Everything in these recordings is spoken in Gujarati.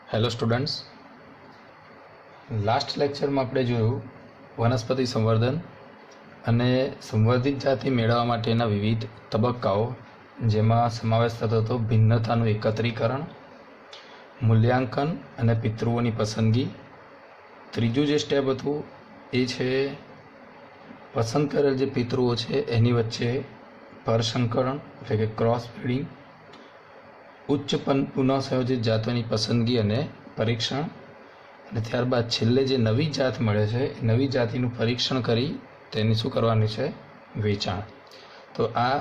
હેલો સ્ટુડન્ટ્સ, લાસ્ટ લેક્ચરમાં આપણે જોયું વનસ્પતિ સંવર્ધન અને સંવર્ધિત જાતિ મેળવવા માટેના વિવિધ તબક્કાઓ, જેમાં સમાવેશ થતો હતો ભિન્નતાનું એકત્રીકરણ, મૂલ્યાંકન અને પિતૃઓની પસંદગી. ત્રીજું જે સ્ટેપ હતું એ છે પસંદ કરેલ જે પિતૃઓ છે એની વચ્ચે પરસંકરણ એટલે કે ક્રોસ બ્રીડિંગ, ઉચ્ચ પુનઃસંયોજિત જાતોની પસંદગી અને પરીક્ષણ, અને ત્યારબાદ છેલ્લે જે નવી જાત મળે છે એ નવી જાતિનું પરીક્ષણ કરી તેની શું કરવાની છે, વેચાણ. તો આ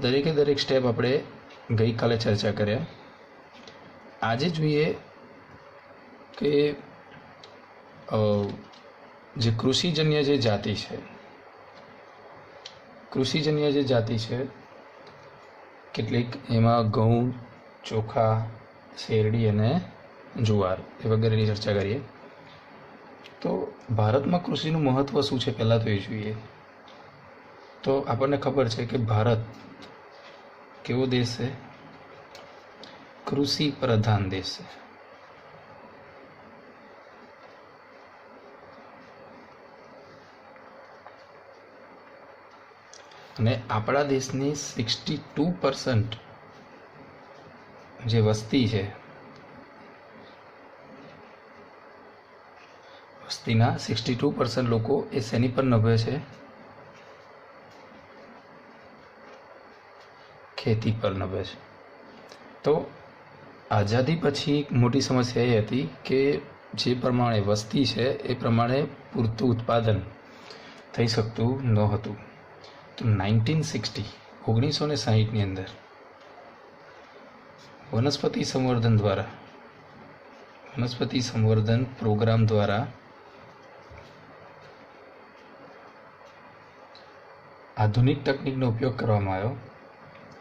દરેકે દરેક સ્ટેપ આપણે ગઈકાલે ચર્ચા કર્યા. આજે જોઈએ કે જે કૃષિજન્ય જે જાતિ છે, કૃષિજન્ય જે જાતિ છે કેટલીક, એમાં ઘઉં, ચોખા, શેરડી અને જુવાર એ વગેરેની ચર્ચા કરીએ. તો ભારતમાં કૃષિનું મહત્ત્વ શું છે પહેલાં તો એ જોઈએ. તો આપણને ખબર છે કે ભારત કેવો દેશ છે, કૃષિ પ્રધાન દેશ છે. અને આપણા દેશની 62% જે વસ્તી છે, વસ્તીના 62% લોકો એ શેની પર નભે છે, ખેતી પર નભે છે. તો આઝાદી પછી મોટી સમસ્યા એ હતી કે જે પ્રમાણે વસ્તી છે એ પ્રમાણે પૂરતું ઉત્પાદન થઈ શકતું ન હતું. તો 1960ની અંદર વનસ્પતિ સંવર્ધન પ્રોગ્રામ દ્વારા આધુનિક તકનિકનો ઉપયોગ કરવામાં આવ્યો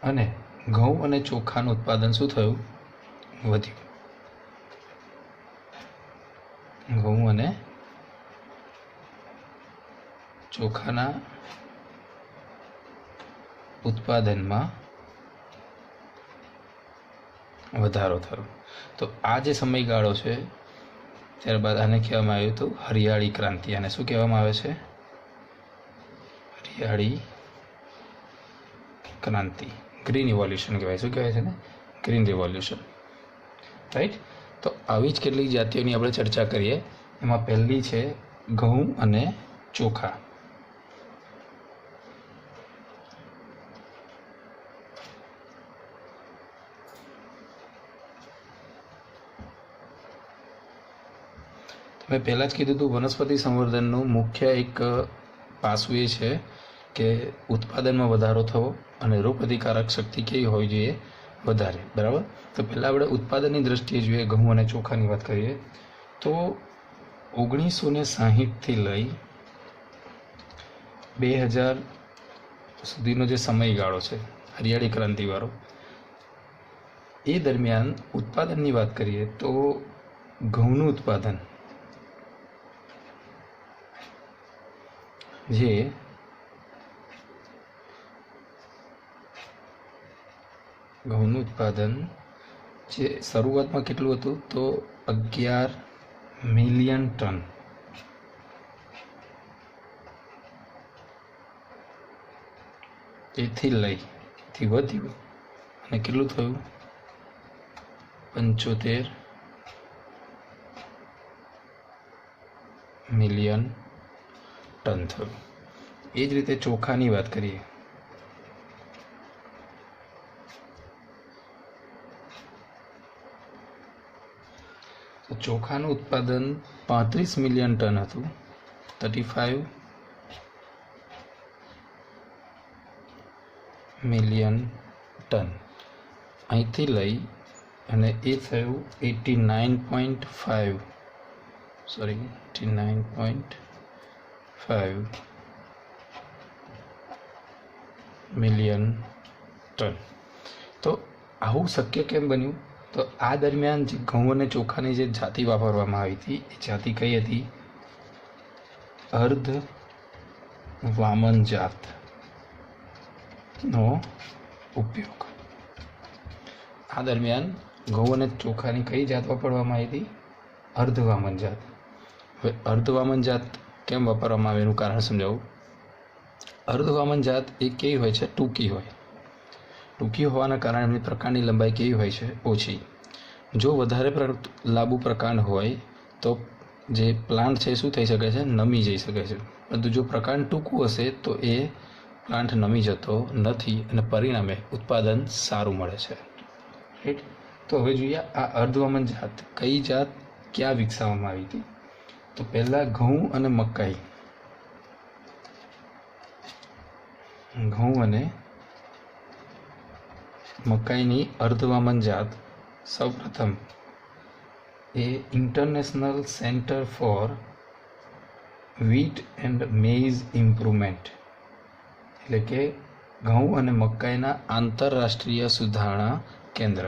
અને ઘઉં અને ચોખાનું ઉત્પાદન શું થયું, વધ્યું. ઘઉં અને ચોખાના ઉત્પાદનમાં વધારો થયો. તો આ જે સમયગાળો છે, ત્યારબાદ આને કહેવામાં આવ્યું હતું હરિયાળી ક્રાંતિ. આને શું કહેવામાં આવે છે, હરિયાળી ક્રાંતિ, ગ્રીન રિવોલ્યુશન કહેવાય. શું કહેવાય છે ને, ગ્રીન રિવોલ્યુશન, રાઈટ. તો આવી જ કેટલીક જાતિઓની આપણે ચર્ચા કરીએ. એમાં પહેલી છે ઘઉં અને ચોખા. મેં પહેલાં જ કીધું હતું વનસ્પતિ સંવર્ધનનું મુખ્ય એક પાસું એ છે કે ઉત્પાદનમાં વધારો થવો અને રોગપ્રતિકારક શક્તિ કેવી હોવી જોઈએ, વધારે. બરાબર. તો પહેલાં આપણે ઉત્પાદનની દ્રષ્ટિએ જોઈએ, ઘઉં અને ચોખાની વાત કરીએ તો 1960થી લઈ 2000 સુધીનો જે સમયગાળો છે હરિયાળી ક્રાંતિવાળો, એ દરમિયાન ઉત્પાદનની વાત કરીએ તો ઘઉંનું ઉત્પાદન જે શરૂઆતમાં કેટલું હતું તો 11 મિલિયન ટન. તેથી વધ્યું અને કેટલું થયું, 75 મિલિયન ટન થયું. એ જ રીતે ચોખાની વાત કરીએ તો ચોખાનું ઉત્પાદન 35 મિલિયન ટન હતું, 35 મિલિયન ટન. અહીંથી લઈ અને એ થયું 89.5 મિલિયન ટન. તો આવું શક્ય કેમ બન્યું? તો આ દરમિયાન જે ઘઉં અને ચોખાની જે જાતિ વાપરવામાં આવી હતી એ જાતિ કઈ હતી, અર્ધ વામન જાતનો ઉપયોગ. આ દરમિયાન ઘઉં અને ચોખાની કઈ જાત વાપરવામાં આવી હતી? અર્ધવામન જાત. હવે અર્ધવામન જાત કેમ વાપરવામાં આવે એનું કારણ સમજાવું. અર્ધવામન જાત એ કેવી હોય છે? ટૂંકી હોય. ટૂંકી હોવાના કારણે એમની પ્રકાંડની લંબાઈ કેવી હોય છે? ઓછી. જો વધારે લાંબુ પ્રકાંડ હોય તો જે પ્લાન્ટ છે શું થઈ શકે છે? નમી જઈ શકે છે. પરંતુ જો પ્રકાંડ ટૂંકું હશે તો એ પ્લાન્ટ નમી જતો નથી અને પરિણામે ઉત્પાદન સારું મળે છે. રાઈટ. તો હવે જોઈએ આ અર્ધવામન જાત કઈ જાત ક્યાં વિકસાવવામાં આવી હતી? તો પહેલાં ઘઉં અને મકાઈ. ઘઉં અને મકાઈની અર્ધવામન જાત સૌપ્રથમ એ international centre for wheat and maize improvement, એટલે કે ઘઉં અને મકાઈના આંતરરાષ્ટ્રીય સુધારણા કેન્દ્ર.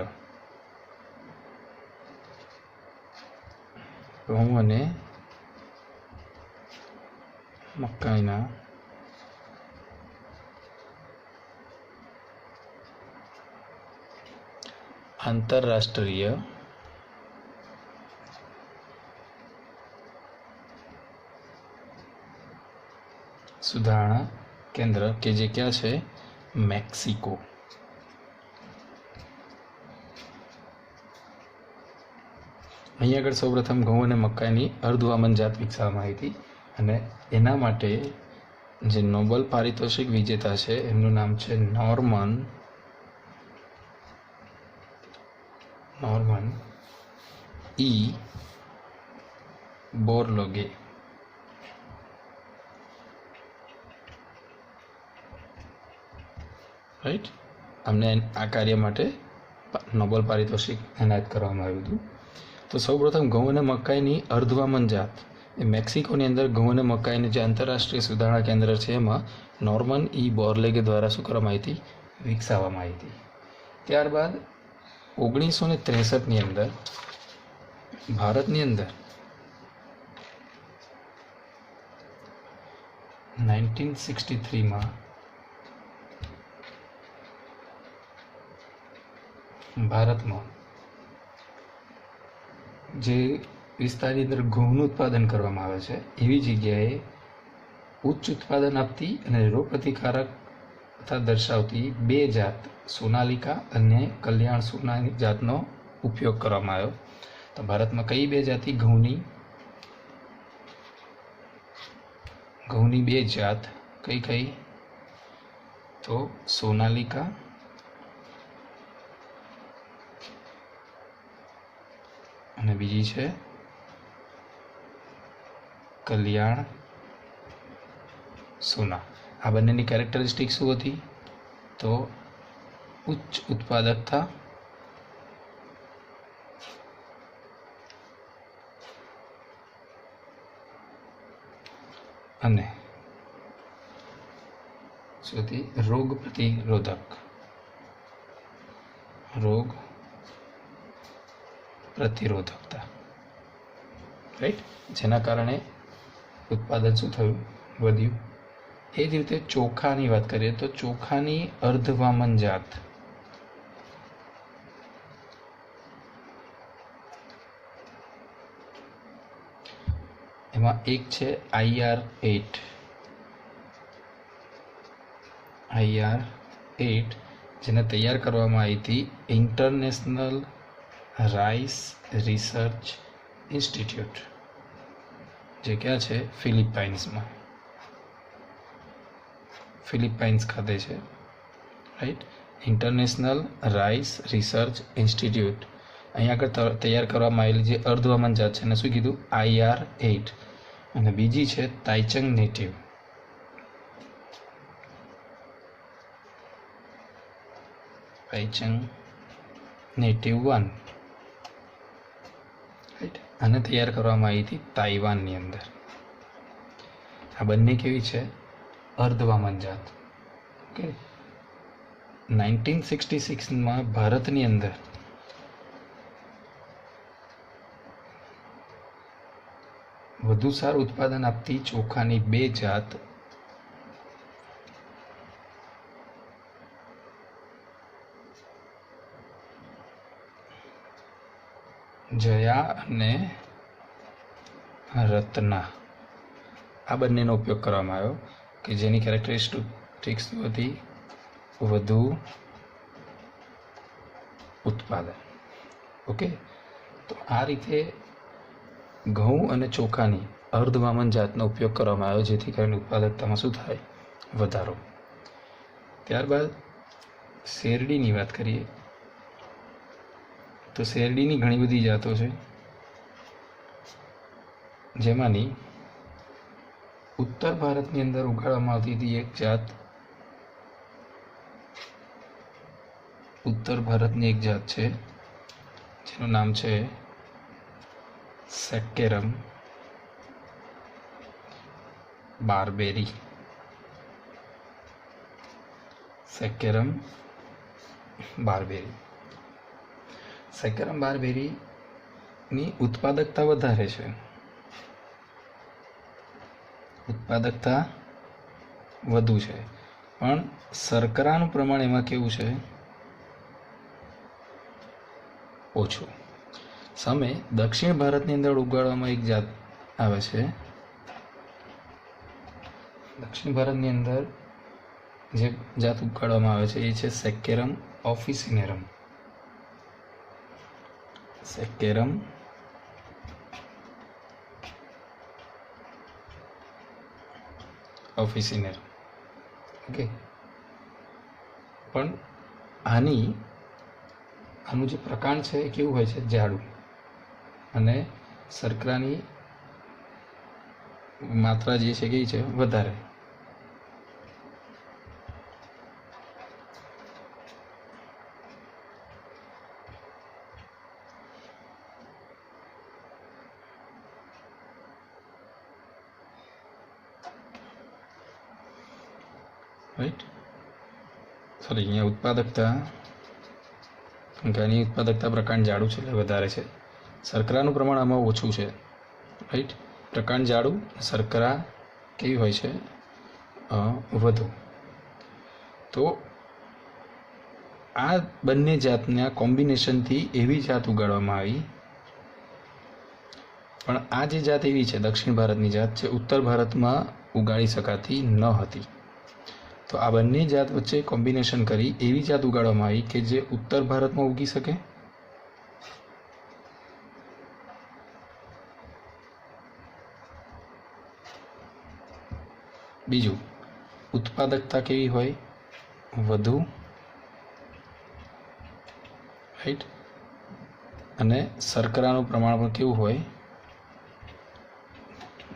ઘઉં અને મકાઈના આંતરરાષ્ટ્રીય સુધારણા કેન્દ્ર કે જે ક્યાં છે? મેક્સિકો. અહીં આગળ સૌપ્રથમ ઘઉં અને મકાઈની અર્ધવામન જાત વિકસાવવામાં આવી હતી અને એના માટે જે નોબેલ પારિતોષિક વિજેતા છે એમનું નામ છે નોર્મન ઈ બોરલોગે. રાઈટ. અમને આ કાર્ય માટે નોબેલ પારિતોષિક એનાયત કરવામાં આવ્યું હતું. તો સૌપ્રથમ ઘઉં અને મકાઈની અર્ધવામન જાત એ મેક્સિકોની અંદર ઘઉં અને મકાઈની જે આંતરરાષ્ટ્રીય સુધારણા કેન્દ્ર છે એમાં નોર્મન ઈ બોરલેગે દ્વારા શું કરવામાં આવી હતી? વિકસાવવામાં આવી હતી. ત્યારબાદ 1963ની અંદર ભારતની અંદર 1963માં ભારતમાં જે વિસ્તારની અંદર ઘઉંનું ઉત્પાદન કરવામાં આવે છે એવી જગ્યાએ ઉચ્ચ ઉત્પાદન આપતી અને રોગ પ્રતિકારકતા દર્શાવતી બે જાત સોનાલિકા અને કલ્યાણ સોનાની જાતનો ઉપયોગ કરવામાં આવ્યો. તો ભારતમાં કઈ બે જાતિ? ઘઉંની બે જાત કઈ? તો સોનાલિકા અને બીજી છે કલ્યાણ સોના. આ બંનેની કેરેક્ટરિસ્ટિક શું હતી? તો ઉચ્ચ ઉત્પાદકતા અને રોગ પ્રતિરોધકતા. રાઈટ. જેના કારણે ઉત્પાદન શું થયું? વધ્યું. એ જ રીતે ચોખાની વાત કરીએ તો ચોખાની અર્ધવામન જાત એમાં એક છે IR8, જેને તૈયાર કરવામાં આવી હતી ઇન્ટરનેશનલ રાઈસ રિસર્ચ ઇન્સ્ટિટ્યૂટ, જે ક્યાં છે? ફિલિપાઇન્સ ખાતે છે. Right. International rice research institute અહીંયા આગળ તૈયાર કરવામાં આવેલી જે અર્ધવામન જાત છે એને શું કીધું? IR8. અને બીજી છે તાઇચંગ નેટિવ. તાઇચંગ નેટિવ 1. રાઈટ. આને તૈયાર કરવામાં આવી હતી તાઇવાનની અંદર. આ બંને કેવી છે? અર્ધવામન જાત. ઓકે. 1966માં ભારતની અંદર વધુ સારું ઉત્પાદન આપતી ચોખાની બે જાત જયા અને રત્ના આ બંનેનો ઉપયોગ કરવામાં આવ્યો કે જેની કેરેક્ટરિસ્ટિક્સ હતી વધુ ઉત્પાદન. ઓકે, તો આ રીતે ઘઉં અને ચોખાની અર્ધવામન જાતનો ઉપયોગ કરવામાં આવ્યો જેથી કરીને ઉત્પાદકતામાં શું થાય? વધારો. ત્યારબાદ શેરડીની વાત કરીએ તો શેરડીની ઘણી બધી જાતો છે, જેમાંની ઉત્તર ભારતની અંદર ઉગાડવામાં આવતી હતી એક જાત, ઉત્તર ભારતની એક જાત છે જેનું નામ છે સેક્કેરમ બારબેરી. સેક્કેરમ બારબેરી. સેક્કેરમ બારબેરીની ઉત્પાદકતા વધારે છે, ઉત્પાદકતા વધુ છે, પણ શર્કરાનું પ્રમાણ એમાં કેવું છે? ઓછું. સામે દક્ષિણ ભારતની અંદર ઉગાડવામાં એક જાત આવે છે, દક્ષિણ ભારતની અંદર જે જાત ઉગાડવામાં આવે છે એ છે સેક્કેરમ ઓફિસિનેરમ. સેક્કેરમ ઓફિસિનેરમ. ઓકે, પણ આનું જે પ્રકાંડ છે એ કેવું હોય છે? જાડું, અને શર્કરાની માત્રા જે છે કેવી છે? વધારે. રાઈટ. સોરી, અહીંયા ઉત્પાદકતા, આની ઉત્પાદકતા પ્રકાંડ જાડું છે એટલે વધારે છે, શર્કરાનું પ્રમાણ આમાં ઓછું છે. રાઈટ, પ્રકાંડ જાડું, શર્કરા કેવી હોય છે? વધુ. તો આ બંને જાતના કોમ્બિનેશનથી એવી જાત ઉગાડવામાં આવી, પણ આ જે જાત એવી છે દક્ષિણ ભારતની જાત જે ઉત્તર ભારતમાં ઉગાડી શકાતી ન હતી. તો આ બંને જાત વચ્ચે કોમ્બિનેશન કરી એવી જાત ઉગાડવામાં આવી કે જે ઉત્તર ભારતમાં ઉગી શકે. બીજું, ઉત્પાદકતા કેવી હોય? વધુ. રાઈટ, અને શર્કરાનું પ્રમાણ પણ કેવું હોય?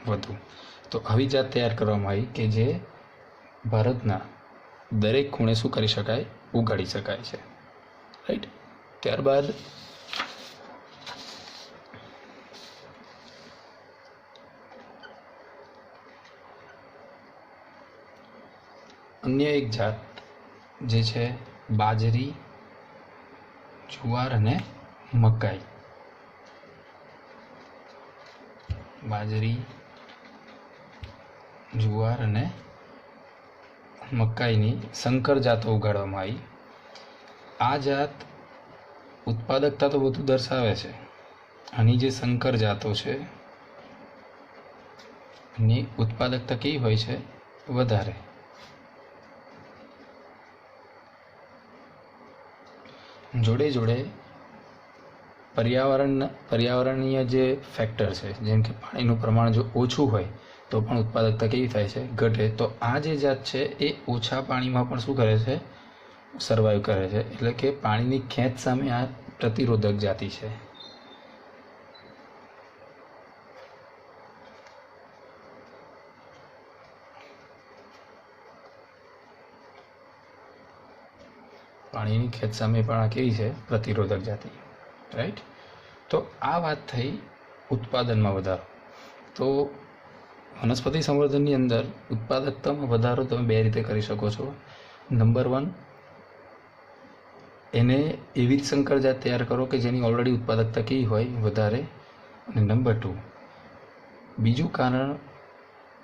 વધુ. તો આવી જાત તૈયાર કરવામાં આવી કે જે ભારતના દરેક ખૂણે શું કરી શકાય? ઉગાડી શકાય છે. રાઈટ. ત્યારબાદ અન્ય એક જાત જે છે બાજરી, જુવાર અને મકાઈ. બાજરી, જુવાર અને મકાઈની સંકર જાતો ઉગાડવામાં આવી. આ જાત ઉત્પાદકતા તો વધુ દર્શાવે છે, આની જે સંકર જાતો છે એની ઉત્પાદકતા કેવી હોય છે? વધારે. જોડે જોડે પર્યાવરણીય જે ફેક્ટર છે, જેમ કે પાણીનું પ્રમાણ જો ઓછું હોય તો પણ ઉત્પાદકતા કેવી થાય છે? ઘટે. તો આ જે જાત છે એ ઓછા પાણીમાં પણ શું કરે છે? સર્વાઈવ કરે છે. એટલે કે પાણીની ખેંચ સામે આ પ્રતિરોધક જાતિ છે. પાણીની ખેંચ સામે પણ આ કેવી છે? પ્રતિરોધક જાતિ. રાઈટ. તો આ વાત થઈ ઉત્પાદનમાં વધારો. તો વનસ્પતિ સંવર્ધનની અંદર ઉત્પાદકતામાં વધારો તમે બે રીતે કરી શકો છો. નંબર 1, એને એવી જ સંકર જાત તૈયાર કરો કે જેની ઓલરેડી ઉત્પાદકતા કેવી હોય? વધારે. અને નંબર 2, બીજું કારણ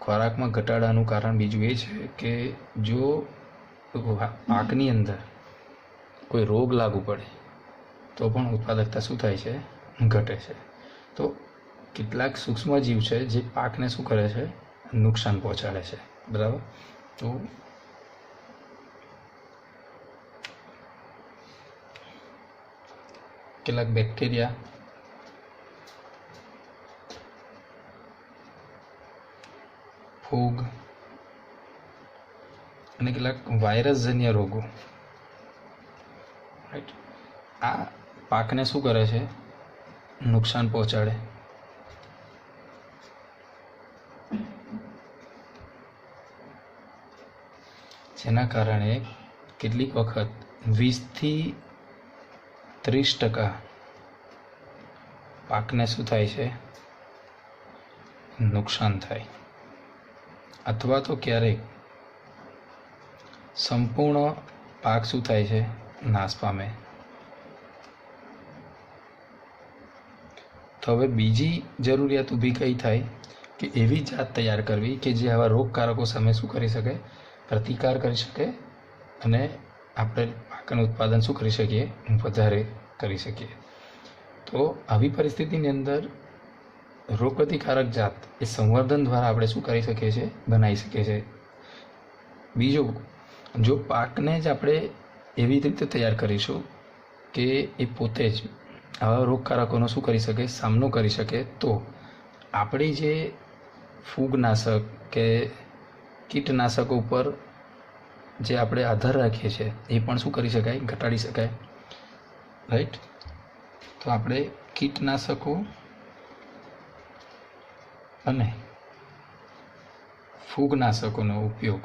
ખોરાકમાં ઘટાડાનું કારણ બીજું એ છે કે જો પાકની અંદર કોઈ રોગ લાગુ પડે તો પણ ઉત્પાદકતા શું થાય છે? ઘટે છે. તો કેટલાક સૂક્ષ્મ જીવ છે જે પાકને શું કરે છે, નુકસાન પહોંચાડે છે. બરાબર. તો કેટલાક બેક્ટેરિયા, ફૂગ અને કેટલાક વાયરસજન્ય રોગો, રાઈટ, આ પાકને શું કરે છે, નુકસાન પહોંચાડે. જેના કારણે કેટલીક વખત 20થી 30% પાકને શું થાય છે, નુકસાન થાય, અથવા તો ક્યારેક સંપૂર્ણ પાક શું થાય છે, નાશ પામે. તો હવે બીજી જરૂરિયાત ઊભી કઈ થાય કે એવી જાત તૈયાર કરવી કે જે આવા રોગકારકો સામે શું કરી શકે, પ્રતિકાર કરી શકે અને આપણે પાકનું ઉત્પાદન શું કરી શકીએ, વધારે કરી શકીએ. તો આવી પરિસ્થિતિની અંદર રોગપ્રતિકારક જાત એ સંવર્ધન દ્વારા આપણે શું કરી શકીએ છીએ, બનાવી શકીએ છીએ. બીજું, જો પાકને જ આપણે એવી રીતે તૈયાર કરીશું કે એ પોતે જ આવા રોગકારકોનો શું કરી શકે, સામનો કરી શકે, તો આપણી જે ફૂગનાશક કે કીટનાશકો ઉપર જે આપણે આધાર રાખીએ છીએ એ પણ શું કરી શકાય, ઘટાડી શકાય. રાઈટ. તો આપણે કીટનાશકો અને ફૂગનાશકોનો ઉપયોગ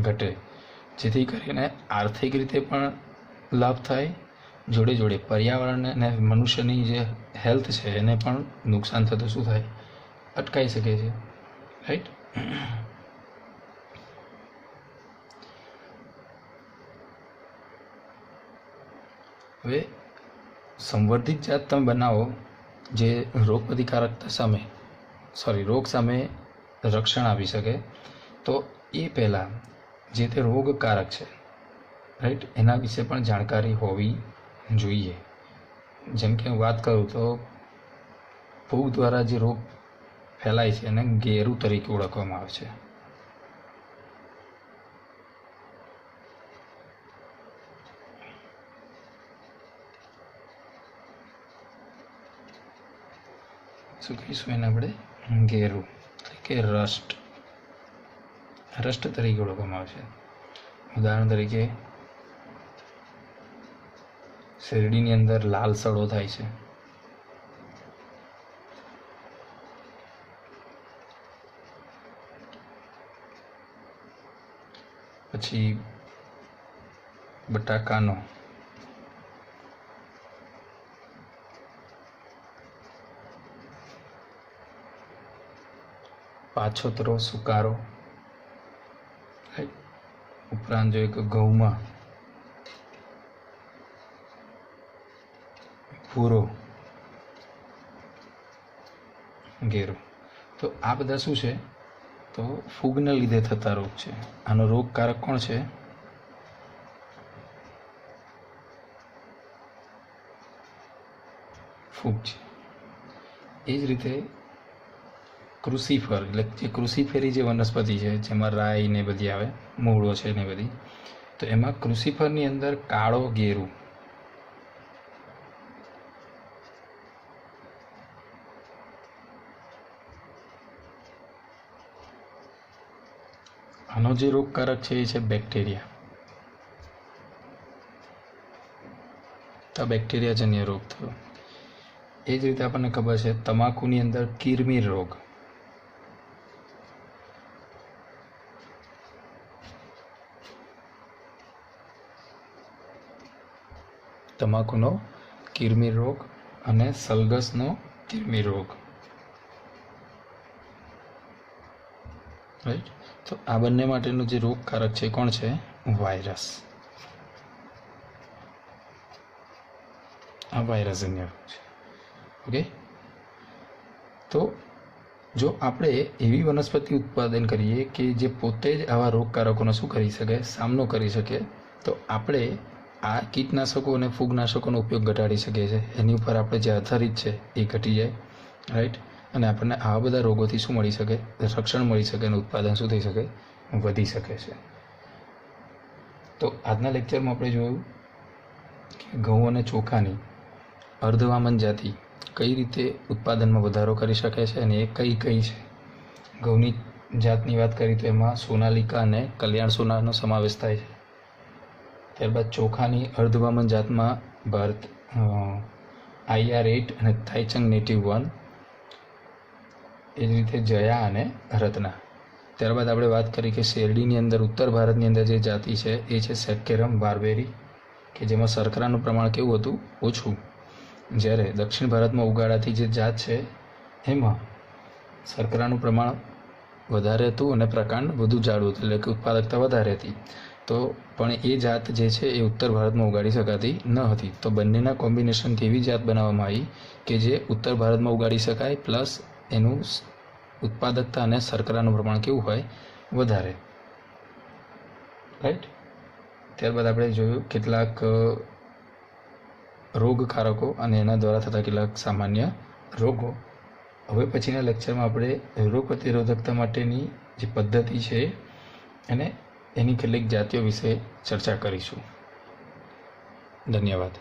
ઘટે, જેથી કરીને આર્થિક રીતે પણ લાભ થાય, જોડે જોડે પર્યાવરણ અને મનુષ્યની જે હેલ્થ છે એને પણ નુકસાન થતું શું થાય, અટકાઈ શકે છે. રાઈટ. હવે સંવર્ધિત જાત તમે બનાવો જે રોગ સામે રક્ષણ આપી શકે, તો એ પહેલાં જે તે રોગકારક છે, રાઈટ, એના વિશે પણ જાણકારી હોવી જોઈએ. જેમ કે હું વાત કરું તો ફૂગ દ્વારા જે રોગ ફેલાય છે એને ગેરુ તરીકે ઓળખવામાં આવે છે. શું કહીશું એને આપણે, ગેરુ કે રસ્ટ તરીકે ઓળખવામાં આવે છે. ઉદાહરણ તરીકે શેરડીની અંદર લાલ સડો થાય છે. પછી બટાકાનો પાછોતરો સુકારો, ઉપરાંત જો એક ઘઉંમાં ભૂરો ગેરો. તો આ બધા શું છે, તો ફૂગને લીધે થતા રોગ છે. આનો રોગકારક કોણ છે, ફૂગ છે. એ જ રીતે ક્રુસિફર, એટલે જે ક્રુસિફેરી જે વનસ્પતિ છે જેમાં રાઈ ને બધી આવે, મૂળો છે ને બધી, તો એમાં ક્રુસિફરની અંદર કાળો ગેરુ, આનો જે રોગકારક છે એ છે બેક્ટેરિયા. તો બેક્ટેરિયાજન્ય રોગ થયો. એ જ રીતે આપણને ખબર છે તમાકુની અંદર કિરમીર રોગ, તમાકુનો કિરમીર રોગ અને સલગસનો કિરમીર રોગ. રાઈટ. તો આ બંને માટેનું જે રોગકારક છે કોણ છે, વાયરસ. આ વાયરસજન્ય રોગ છે. ઓકે. તો જો આપણે એવી વનસ્પતિ ઉત્પાદન કરીએ કે જે પોતે જ આવા રોગકારકોનો શું કરી શકે, સામનો કરી શકે, તો આપણે આ કીટનાશકો અને ફૂગનાશકોનો ઉપયોગ ઘટાડી શકીએ છીએ. એની ઉપર આપણે જે આધારિત છે એ ઘટી જાય, રાઈટ. અને આપણને આવા બધા રોગોથી શું મળી શકે, રક્ષણ મળી શકે અને ઉત્પાદન શું થઈ શકે, વધી શકે છે. તો આજના લેક્ચરમાં આપણે જોયું કે ઘઉં અને ચોખાની અર્ધવામન જાતિ કઈ રીતે ઉત્પાદનમાં વધારો કરી શકે છે અને એ કઈ કઈ છે. ઘઉંની જાતની વાત કરી તો એમાં સોનાલિકા અને કલ્યાણ સોનાનો સમાવેશ થાય છે. ત્યારબાદ ચોખાની અર્ધવામન જાતમાં ભારત IR8 અને થાઈચંગ નેટિવ 1, એ જ રીતે જયા અને રત્ના. ત્યારબાદ આપણે વાત કરી કે શેરડીની અંદર ઉત્તર ભારતની અંદર જે જાતિ છે એ છે સેક્કેરમ બાર્બેરી, કે જેમાં શર્કરાનું પ્રમાણ કેવું હતું, ઓછું. જ્યારે દક્ષિણ ભારતમાં ઉગાડાતી જે જાત છે એમાં શર્કરાનું પ્રમાણ વધારે હતું અને પ્રકાંડ વધુ જાડું હતું, એટલે કે ઉત્પાદકતા વધારે હતી. તો પણ એ જાત જે છે એ ઉત્તર ભારતમાં ઉગાડી શકાતી ન હતી. તો બંનેના કોમ્બિનેશનથી એવી જાત બનાવવામાં આવી કે જે ઉત્તર ભારતમાં ઉગાડી શકાય, પ્લસ એનું ઉત્પાદકતા અને શર્કરાનું પ્રમાણ કેવું હોય, વધારે, રાઈટ. ત્યારબાદ આપણે જોયું કેટલાક રોગકારકો અને એના દ્વારા થતા કેટલાક સામાન્ય રોગો. હવે પછીના લેક્ચરમાં આપણે રોગ પ્રતિરોધકતા માટેની જે પદ્ધતિ છે અને એની કેટલીક જાતિઓ વિશે ચર્ચા કરીશું. ધન્યવાદ.